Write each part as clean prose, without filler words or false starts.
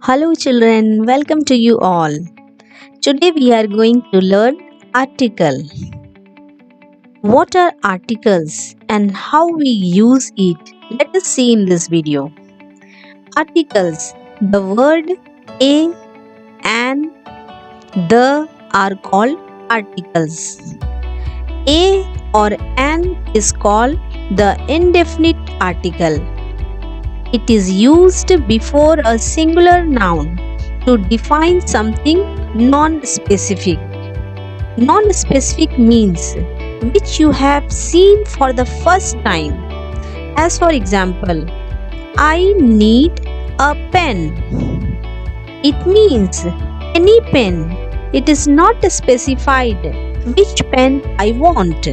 Hello children, welcome to you all. Today we are going to learn article. What are articles and how we use it? Let us see in this video. Articles. The word a and the are called articles. A or an is called the indefinite article. It is used before a singular noun to define something non-specific. Non-specific means which you have seen for the first time. As for example, I need a pen. It means any pen. It is not specified which pen I want.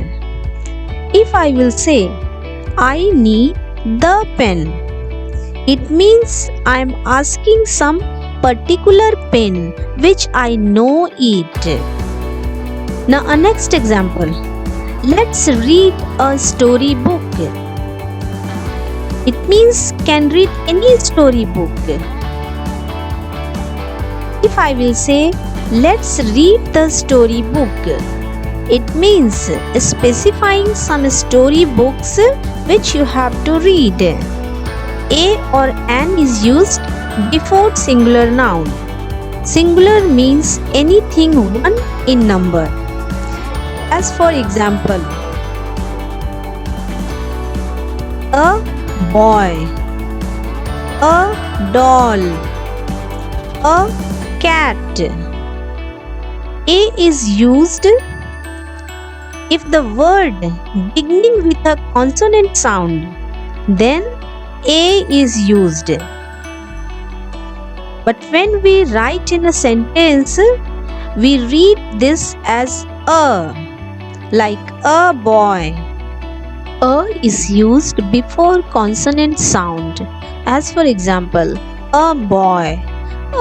If I will say I need the pen, it means I am asking some particular pen which I know it. Now a next example. Let's read a story book. It means can read any story book. If I will say let's read the story book, it means specifying some story books which you have to read. A or an is used before singular noun. Singular means anything one in number. As for example, a boy, a doll, a cat. A is used if the word beginning with a consonant sound, then a is used. But when we write in a sentence, we read this as a, like a boy. A is used before consonant sound. As for example, a boy,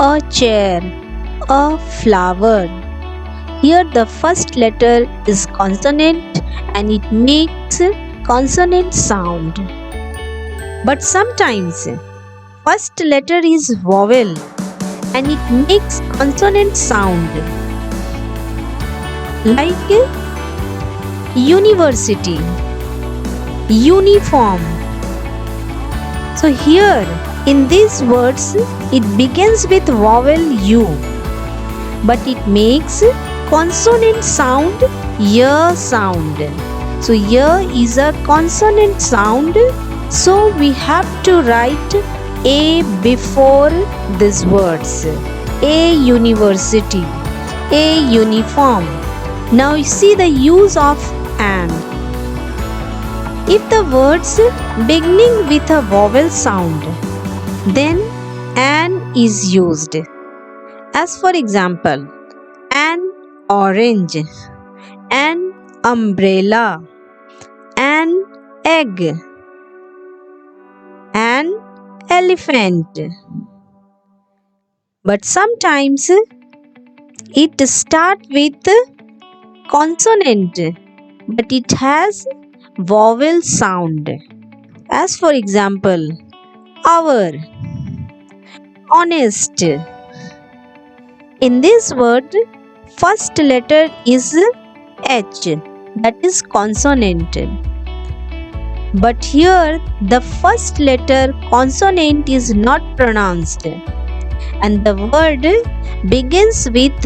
a chair, a flower. Here the first letter is consonant and it makes consonant sound. But sometimes first letter is vowel and it makes consonant sound. Like university, uniform. So here in these words it begins with vowel U, but it makes consonant sound, y sound. So y is a consonant sound, so we have to write a before these words. A university, a uniform. Now you see the use of an. If the words beginning with a vowel sound, then an is used. As for example, an orange, an umbrella, an egg, an elephant. But sometimes it starts with consonant, but it has vowel sound. As for example, hour, honest. In this word, first letter is H, that is consonant. But here the first letter consonant is not pronounced and the word begins with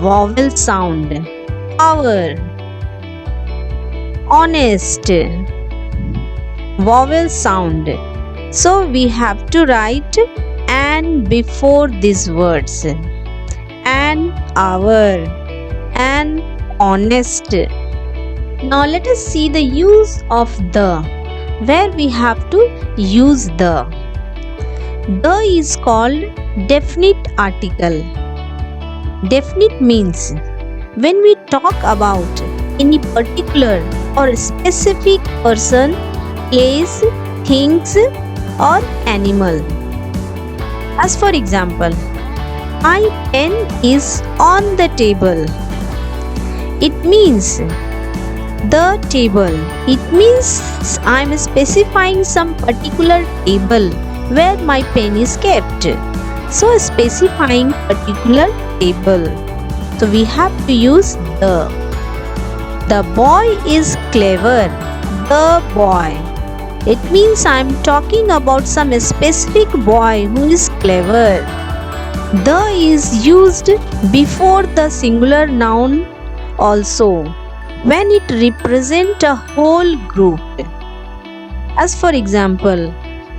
vowel sound. Hour, honest, vowel sound. So we have to write an before these words. An hour, an honest. Now let us see the use of the, where we have to use the. The is called definite article. Definite means when we talk about any particular or specific person, place, things or animal. As for example, my pen is on the table. It means the table. It means I am specifying some particular table where my pen is kept. So specifying particular table. So we have to use the. The boy is clever. The boy. It means I am talking about some specific boy who is clever. The is used before the singular noun also when it represents a whole group. As for example,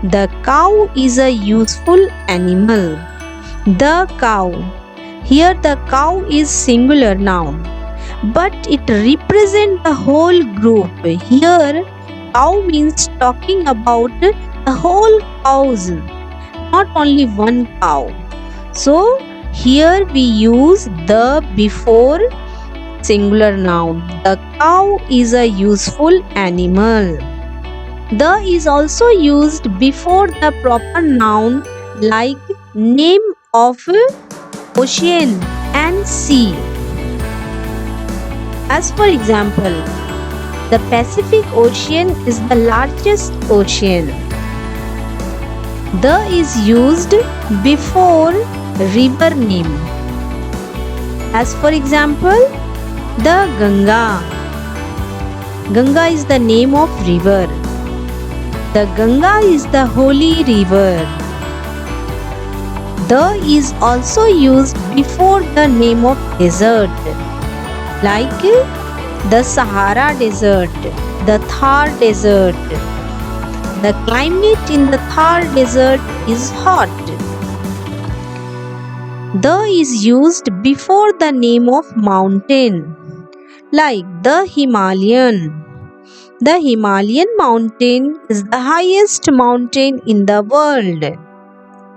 the cow is a useful animal. The cow. Here the cow is singular noun, but it represents the whole group. Here cow means talking about the whole cows, not only one cow. So here we use the before singular noun. The cow is a useful animal. The is also used before the proper noun like name of ocean and sea. As for example, the Pacific Ocean is the largest ocean. The is used before river name. As for example, the Ganga. Ganga is the name of river. The Ganga is the holy river. The is also used before the name of desert, like the Sahara Desert, the Thar Desert. The climate in the Thar Desert is hot. The is used before the name of mountain, like the Himalayan. The Himalayan mountain is the highest mountain in the world.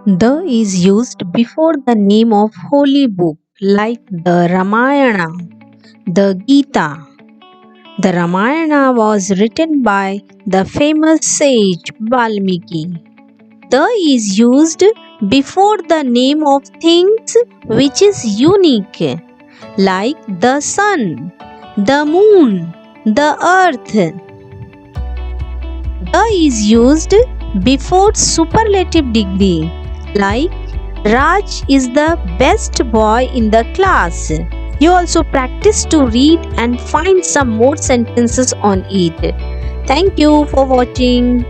The is used before the name of holy book, like the Ramayana, the Gita. The Ramayana was written by the famous sage Valmiki. The is used before the name of things which is unique, like the sun, the moon, the earth. The is used before superlative degree, like Raj is the best boy in the class. You also practice to read and find some more sentences on it. Thank you for watching.